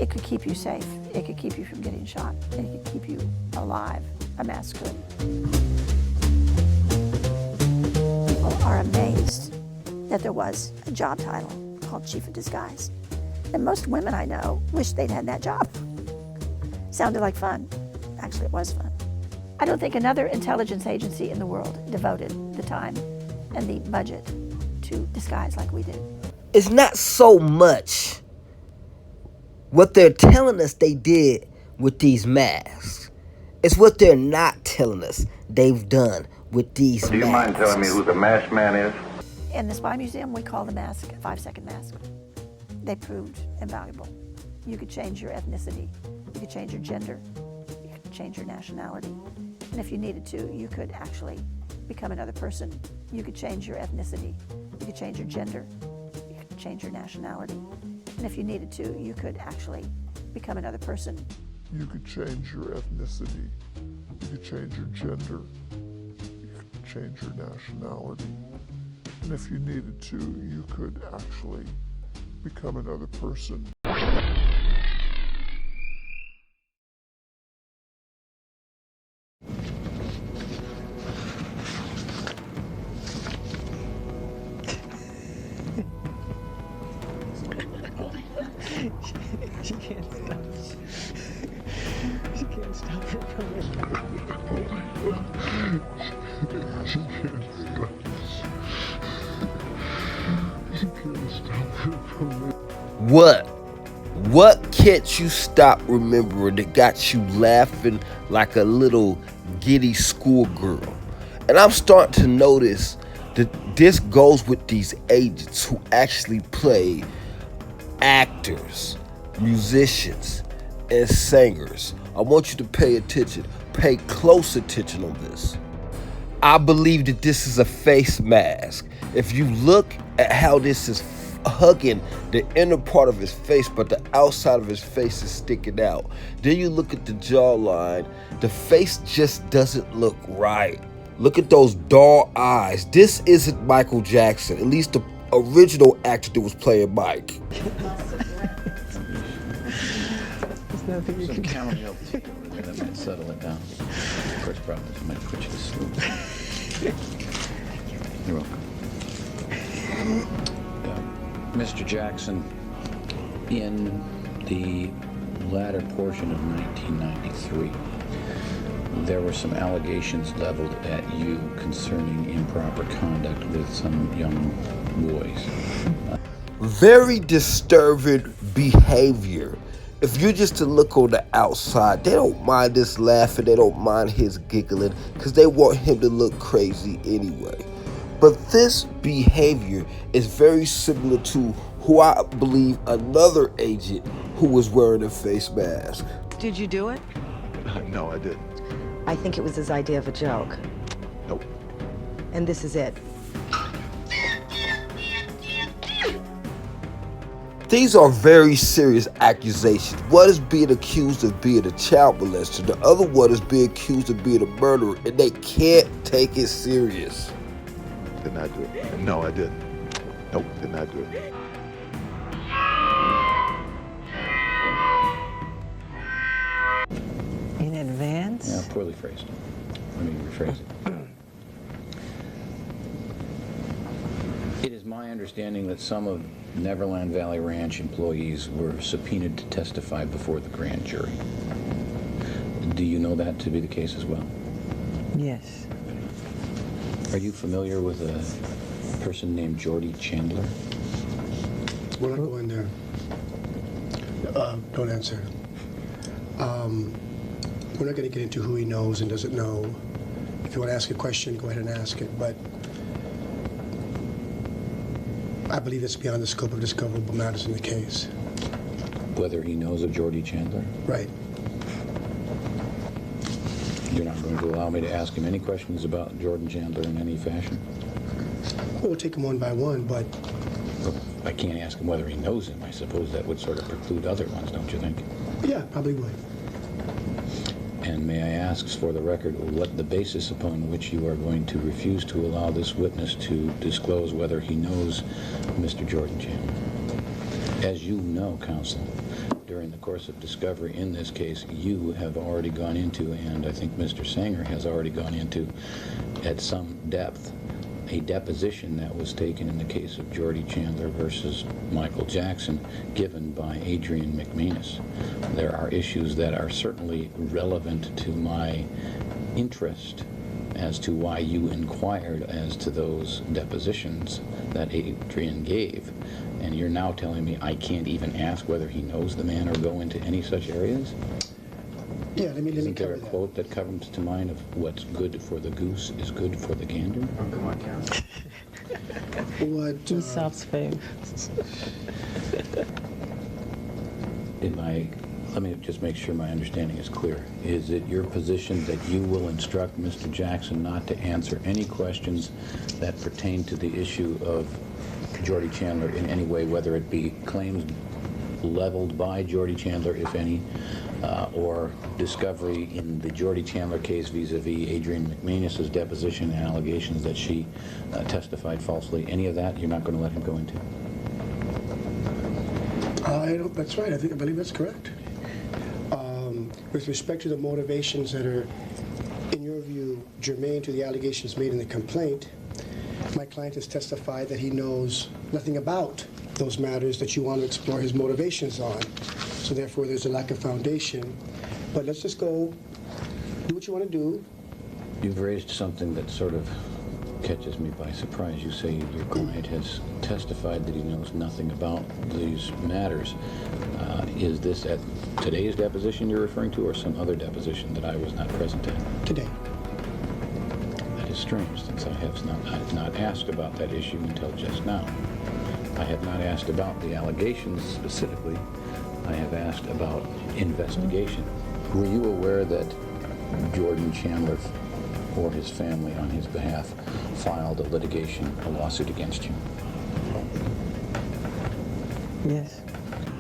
it could keep you safe. It could keep you from getting shot. It could keep you alive. A mask could. People are amazed that there was a job title called Chief of Disguise. And most women I know wish they'd had that job. Sounded like fun. Actually, it was fun. I don't think another intelligence agency in the world devoted the time and the budget to disguise like we did. It's not so much what they're telling us they did with these masks. It's what they're not telling us they've done with these masks. Do you mind telling me who the masked man is? In the Spy Museum, we call the mask a 5-second mask. They proved invaluable. You could change your ethnicity. You could change your gender. You could change your nationality. And if you needed to, you could actually become another person. You could change your ethnicity. You could change your gender. You could change your nationality. And if you needed to, you could actually become another person. You could change your ethnicity. You could change your gender. You could change your nationality. And if you needed to, you could actually become another person. She can't stop. She can't stop it from it. She can't stop. She can't stop it from it. What can't you stop remembering that got you laughing like a little giddy schoolgirl? And I'm starting to notice that this goes with these agents who actually play actors, musicians, and singers. I want you to pay attention. Pay close attention on this. I believe that this is a face mask. If you look at how this is hugging the inner part of his face, but the outside of his face is sticking out. Then you look at the jawline. The face just doesn't look right. Look at those dull eyes. This isn't Michael Jackson, at least the original actor that was playing Mike. There's nothing you Some can do. chamomile tea over there that might settle it down. Of course, problem is it might put you to sleep. You're welcome. Mr. Jackson, in the latter portion of 1993, there were some allegations leveled at you concerning improper conduct with some young boys. Very disturbing behavior. If you're just to look on the outside, they don't mind this laughing, they don't mind his giggling, because they want him to look crazy anyway. But this behavior is very similar to who I believe another agent who was wearing a face mask. Did you do it? No, I didn't. I think it was his idea of a joke. Nope. And this is it. These are very serious accusations. One is being accused of being a child molester. The other one is being accused of being a murderer, and they can't take it serious. Did not do it. No, I didn't. Nope, did not do it. In advance? Yeah, poorly phrased. Let me rephrase it. It is my understanding that some of Neverland Valley Ranch employees were subpoenaed to testify before the grand jury. Do you know that to be the case as well? Yes. Are you familiar with a person named Jordy Chandler? We're not going there. Don't answer. We're not going to get into who he knows and doesn't know. If you want to ask a question, go ahead and ask it. But I believe it's beyond the scope of discoverable matters in the case. Whether he knows of Jordy Chandler? Right. You're not going to allow me to ask him any questions about Jordan Chandler in any fashion? We'll take them one by one, but I can't ask him whether he knows him. I suppose that would sort of preclude other ones, don't you think? yeah, probably would. And may I ask for the record what the basis upon which you are going to refuse to allow this witness to disclose whether he knows Mr. Jordan Chandler? As you know, counsel, during in the course of discovery in this case, you have already gone into, and I think Mr. Sanger has already gone into at some depth, a deposition that was taken in the case of Jordy Chandler versus Michael Jackson, given by Adrian McManus. There are issues that are certainly relevant to my interest as to why you inquired as to those depositions that Adrian gave. And you're now telling me I can't even ask whether he knows the man or go into any such areas? Yeah, let me Isn't there cover a that. quote that comes to mind of what's good for the goose is good for the gander? What, Aesop's fame. Let me just make sure my understanding is clear. Is it your position that you will instruct Mr. Jackson not to answer any questions that pertain to the issue of Jordy Chandler in any way, whether it be claims leveled by Jordy Chandler, if any, or discovery in the Jordy Chandler case vis-a-vis Adrian McManus's deposition and allegations that she testified falsely? Any of that you're not going to let him go into? That's right. I believe that's correct. With respect to the motivations that are, in your view, germane to the allegations made in the complaint, my client has testified that he knows nothing about those matters that you want to explore his motivations on. So therefore, there's a lack of foundation. But let's just go do what you want to do. You've raised something that sort of catches me by surprise. You say your client has testified that he knows nothing about these matters. Is this at today's deposition you're referring to, or some other deposition that I was not present at? Today. That is strange, since I have not asked about that issue until just now. I have not asked about the allegations specifically. I have asked about investigation. Were you aware that Jordan Chandler or his family on his behalf filed a lawsuit against you? Yes.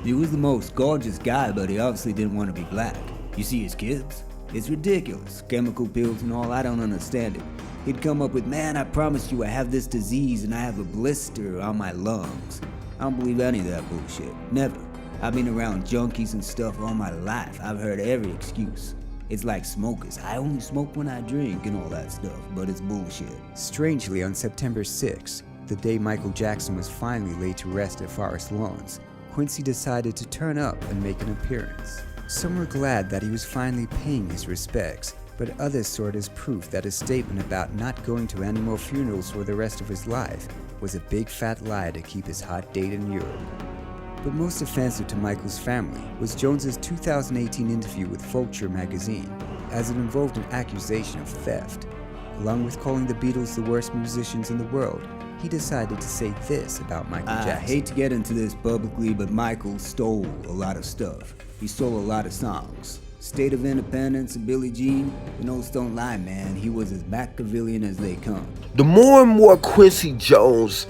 He was the most gorgeous guy, but he obviously didn't want to be black. You see his kids? It's ridiculous. Chemical pills and all, I don't understand it. He'd come up with, man, I promise you I have this disease and I have a blister on my lungs. I don't believe any of that bullshit. Never. I've been around junkies and stuff all my life. I've heard every excuse. It's like smokers. I only smoke when I drink and all that stuff, but it's bullshit. Strangely, on September 6th, the day Michael Jackson was finally laid to rest at Forest Lawns, Quincy decided to turn up and make an appearance. Some were glad that he was finally paying his respects, but others saw it as proof that his statement about not going to any more funerals for the rest of his life was a big fat lie to keep his hot date in Europe. But most offensive to Michael's family was Jones's 2018 interview with Vulture magazine, as it involved an accusation of theft. Along with calling the Beatles the worst musicians in the world, he decided to say this about Michael Jackson. I hate to get into this publicly, but Michael stole a lot of stuff. He stole a lot of songs. State of Independence and Billie Jean, the notes don't lie, man. He was as Machiavellian as they come. The more and more Quincy Jones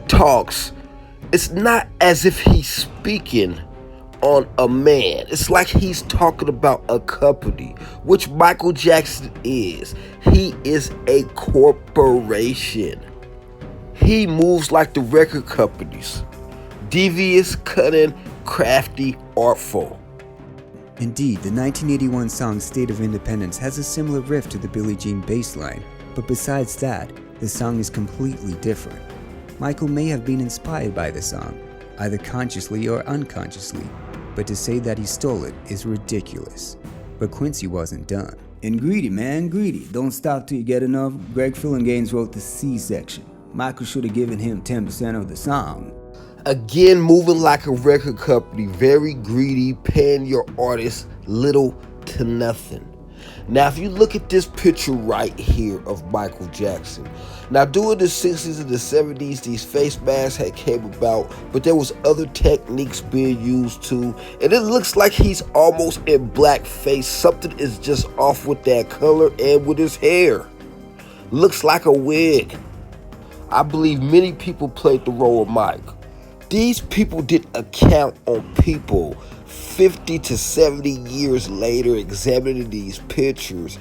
talks, it's not as if he's speaking on a man. It's like he's talking about a company, which Michael Jackson is. He is a corporation. He moves like the record companies. Devious, cunning, crafty, artful. Indeed, the 1981 song State of Independence has a similar riff to the Billie Jean bass line, but besides that, the song is completely different. Michael may have been inspired by the song, either consciously or unconsciously, but to say that he stole it is ridiculous. But Quincy wasn't done. And greedy, man, greedy. Don't stop till you get enough. Greg Fillinganes wrote the C section. Michael should have given him 10% of the song. Again, moving like a record company, very greedy, paying your artists little to nothing. Now, if you look at this picture right here of Michael Jackson, now during the 60s and the 70s, these face masks had came about, but there was other techniques being used too, and it looks like he's almost in blackface. Something is just off with that color and with his hair. Looks like a wig. I believe many people played the role of Mike. These people didn't account on people 50 to 70 years later examining these pictures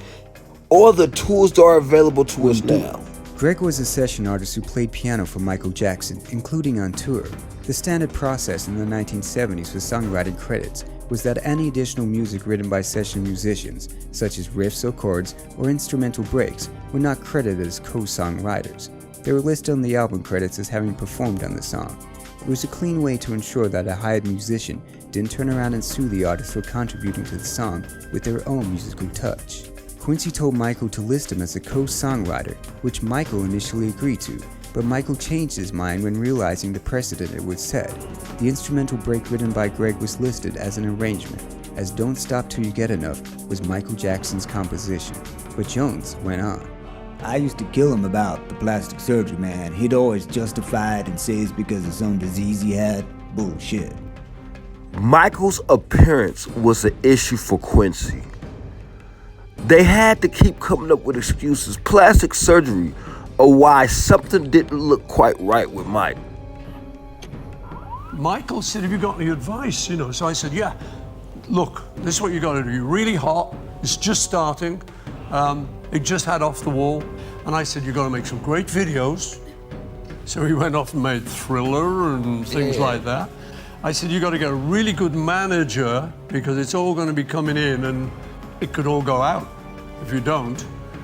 or the tools that are available to us now. Greg was a session artist who played piano for Michael Jackson, including on tour. The standard process in the 1970s for songwriting credits was that any additional music written by session musicians, such as riffs or chords or instrumental breaks, were not credited as co-songwriters. They were listed on the album credits as having performed on the song. It was a clean way to ensure that a hired musician didn't turn around and sue the artist for contributing to the song with their own musical touch. Quincy told Michael to list him as a co-songwriter, which Michael initially agreed to, but Michael changed his mind when realizing the precedent it would set. The instrumental break written by Greg was listed as an arrangement, as Don't Stop Till You Get Enough was Michael Jackson's composition. But Jones went on. I used to kill him about the plastic surgery, man. He'd always justify it and say it's because of some disease he had. Bullshit. Michael's appearance was an issue for Quincy. They had to keep coming up with excuses, plastic surgery, or why something didn't look quite right with Mike. Michael said, have you got any advice? So I said, yeah, look, this is what you got to do. You're really hot. It's just starting. It just had Off the Wall. And I said, you've got to make some great videos. So he went off and made Thriller and things like that. I said, you've got to get a really good manager because it's all going to be coming in and it could all go out if you don't.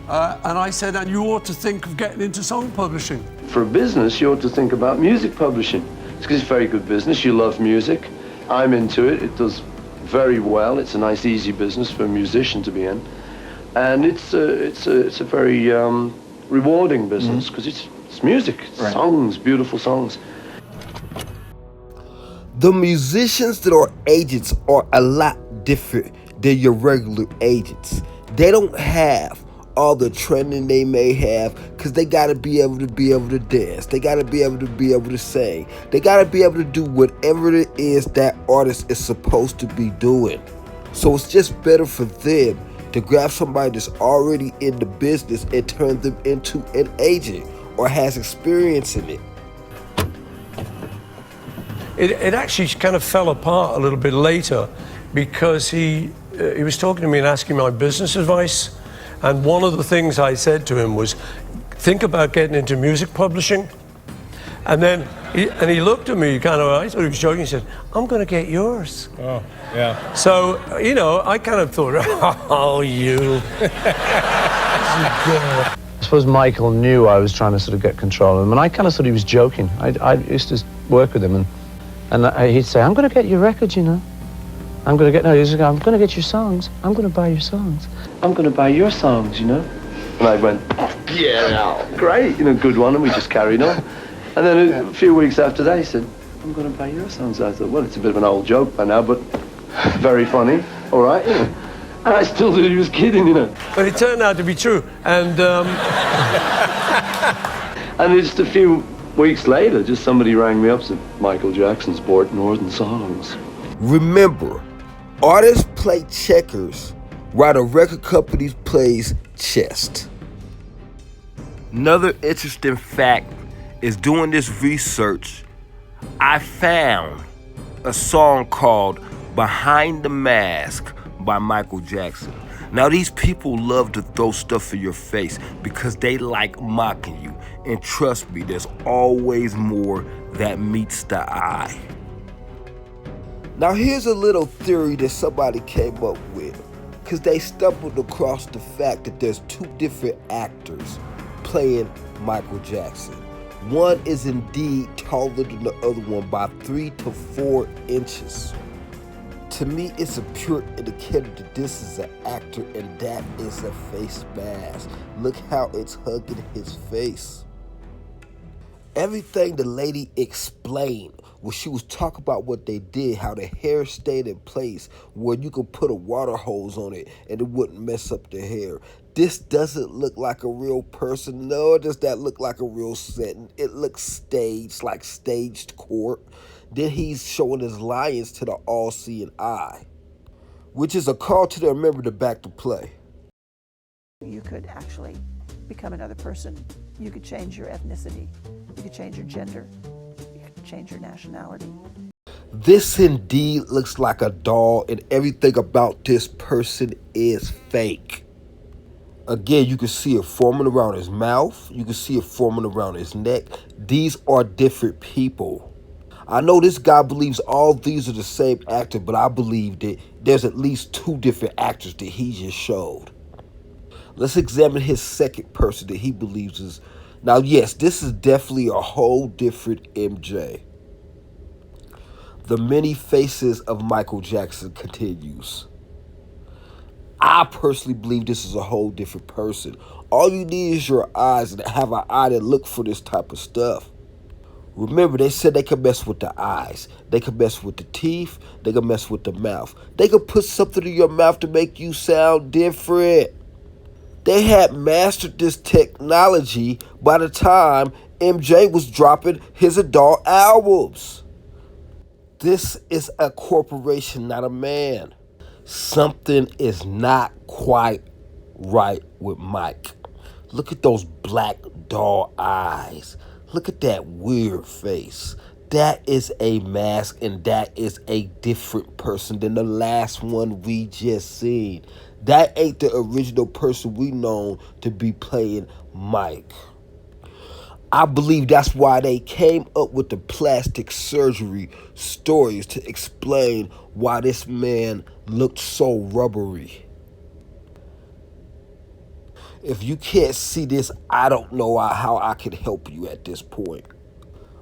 And I said, and you ought to think of getting into song publishing. For a business, you ought to think about music publishing. It's because it's very good business. You love music. I'm into it. It does very well. It's a nice, easy business for a musician to be in. And it's a very rewarding business because it's music, it's songs, beautiful songs. The musicians that are agents are a lot different than your regular agents. They don't have all the training they may have because they got to be able to dance. They got to be able to sing. They got to be able to do whatever it is that artist is supposed to be doing. So it's just better for them to grab somebody that's already in the business and turn them into an agent or has experience in it. It actually kind of fell apart a little bit later because he was talking to me and asking my business advice. And one of the things I said to him was, think about getting into music publishing. And then he looked at me kind of, I thought he was joking, he said, I'm going to get yours. Oh, yeah. So, I kind of thought, oh, you. I suppose Michael knew I was trying to sort of get control of him, and I kind of thought he was joking. I used to work with him, and he'd say, I'm going to get your records, I'm going to get your songs. I'm going to buy your songs. I'm going to buy your songs, And I went, yeah, great, good one, and we just carried on. And then a few weeks after that, he said, I'm going to buy your songs. I thought, well, it's a bit of an old joke by now, but very funny, all right, And I still thought he was kidding, But it turned out to be true, and... And just a few weeks later, just somebody rang me up and said, Michael Jackson's bought Northern Songs. Remember, artists play checkers while the record company plays chess. Another interesting fact is doing this research, I found a song called Behind the Mask by Michael Jackson. Now these people love to throw stuff in your face because they like mocking you. And trust me, there's always more that meets the eye. Now here's a little theory that somebody came up with, because they stumbled across the fact that there's two different actors playing Michael Jackson. One is indeed taller than the other one by 3 to 4 inches. To me, it's a pure indicator that this is an actor and that is a face mask. Look how it's hugging his face. Everything the lady explained when she was talking about what they did, how the hair stayed in place, where you could put a water hose on it and it wouldn't mess up the hair. This doesn't look like a real person. No, it does not look like a real setting. It looks staged, like staged court. Then he's showing his lions to the all-seeing eye, which is a call to the member to back to play. You could actually become another person. You could change your ethnicity. You could change your gender. You could change your nationality. This indeed looks like a doll, and everything about this person is fake. Again, you can see it forming around his mouth. You can see it forming around his neck. These are different people. I know this guy believes all these are the same actor, but I believe that there's at least two different actors that he just showed. Let's examine his second person that he believes is. Now, yes, this is definitely a whole different MJ. The many faces of Michael Jackson continues. I personally believe this is a whole different person. All you need is your eyes and have an eye that look for this type of stuff. Remember, they said they could mess with the eyes. They could mess with the teeth. They could mess with the mouth. They could put something in your mouth to make you sound different. They had mastered this technology by the time MJ was dropping his adult albums. This is a corporation, not a man. Something is not quite right with Mike. Look at those black doll eyes. Look at that weird face. That is a mask, and that is a different person than the last one we just seen. That ain't the original person we known to be playing Mike. I believe that's why they came up with the plastic surgery stories to explain why this man looked so rubbery. If you can't see this, I don't know how I can help you at this point.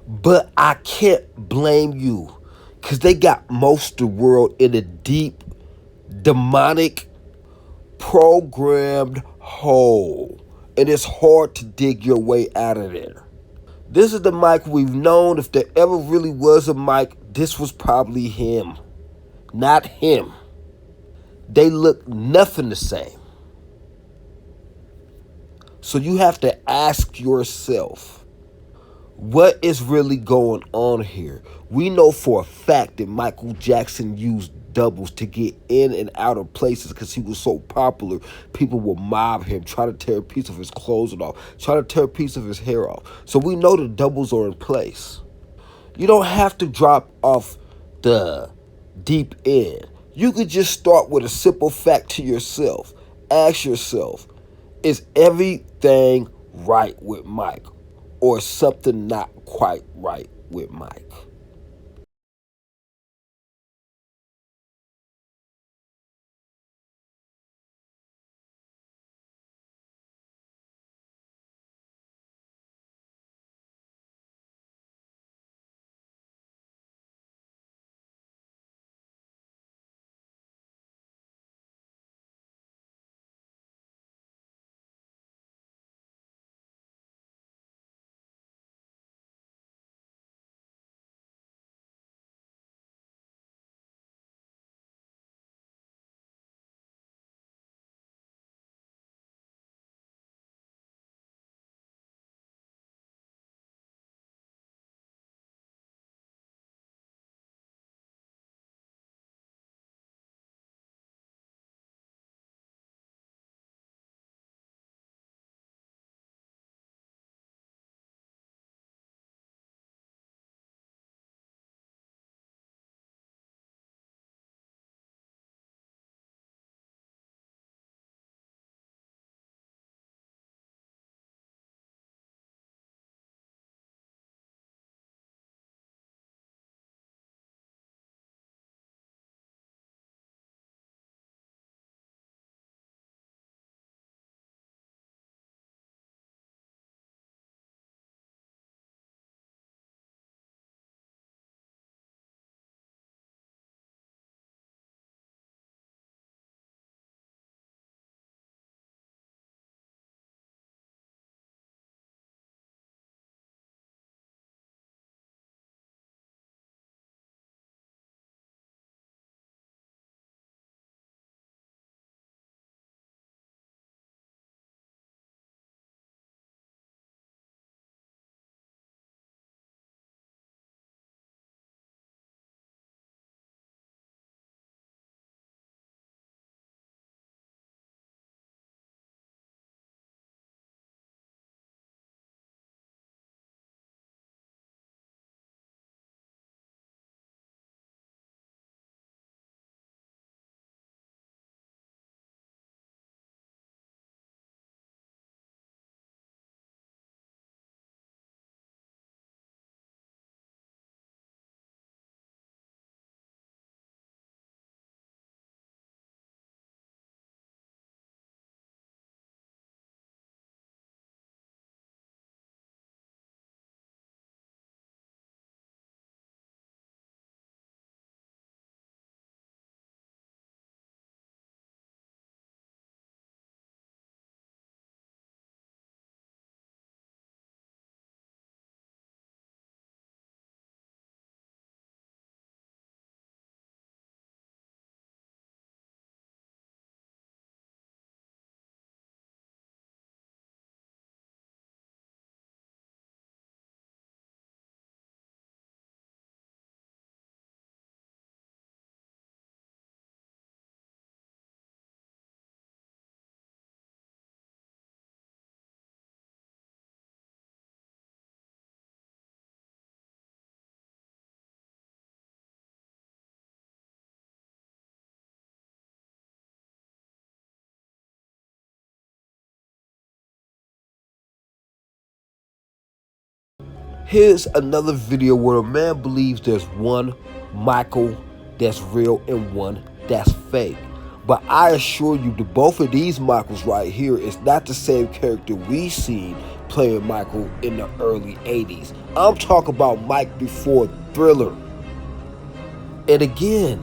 But I can't blame you, because they got most of the world in a deep, demonic, programmed hole. And it's hard to dig your way out of there. This is the Mike we've known. If there ever really was a Mike, this was probably him, not him. They look nothing the same. So you have to ask yourself, what is really going on here? We know for a fact that Michael Jackson used doubles to get in and out of places because he was so popular. People would mob him, try to tear a piece of his clothes off, try to tear a piece of his hair off. So we know the doubles are in place. You don't have to drop off the deep end. You could just start with a simple fact to yourself. Ask yourself, is everything right with Mike? Or something not quite right with Mike? Here's another video where a man believes there's one Michael that's real and one that's fake. But I assure you that both of these Michaels right here is not the same character we seen playing Michael in the early 80s. I'm talking about Mike before Thriller. And again,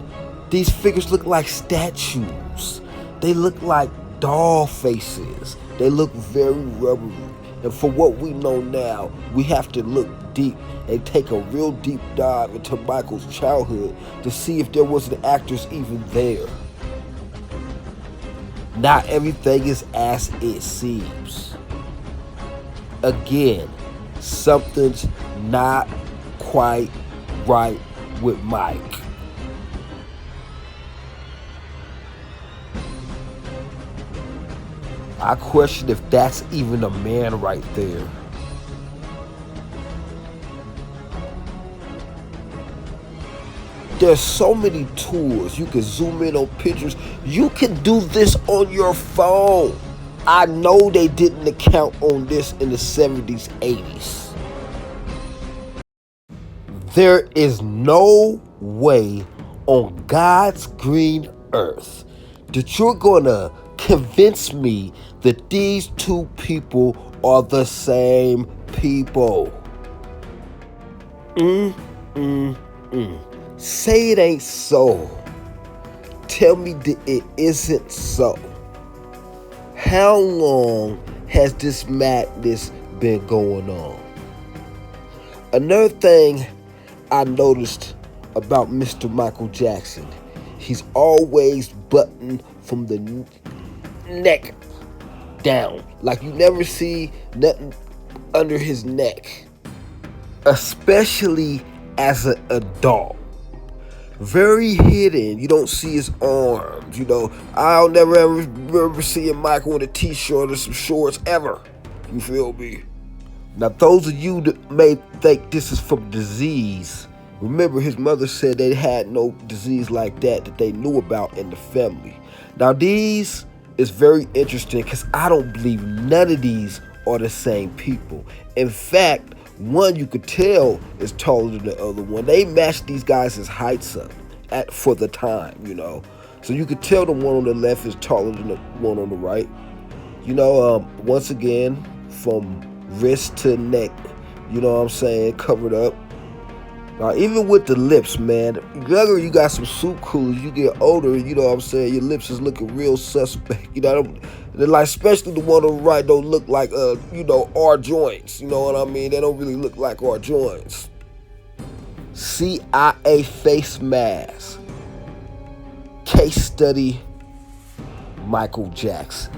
these figures look like statues. They look like doll faces. They look very rubbery. And for what we know now, we have to look deep and take a real deep dive into Michael's childhood to see if there wasn't actors even there. Not everything is as it seems. Again, something's not quite right with Mike. I question if that's even a man right there. There's so many tools. You can zoom in on pictures. You can do this on your phone. I know they didn't account on this in the 70s, 80s. There is no way on God's green earth that you're gonna convince me that these two people are the same people. Say it ain't so. Tell me that it isn't so. How long has this madness been going on? Another thing I noticed about Mr. Michael Jackson, he's always buttoned from the neck down. Like you never see nothing under his neck. Especially as an adult. Very hidden. You don't see his arms, you know. I'll never ever remember seeing Michael in a t-shirt or some shorts ever. You feel me? Now those of you that may think this is from disease, remember his mother said they had no disease like that they knew about in the family. Now these is very interesting because I don't believe none of these are the same people. In fact, one you could tell is taller than the other one. They matched these guys' heights up for the time, you know. So you could tell the one on the left is taller than the one on the right. You know, once again, from wrist to neck, you know what I'm saying, covered up. Now, even with the lips, man, younger you got some suit coolers, you get older, you know what I'm saying, your lips is looking real suspect. You know, they're like, especially the one on the right don't look like, you know, R joints. You know what I mean? They don't really look like R joints. C.I.A. face mask. Case study, Michael Jackson.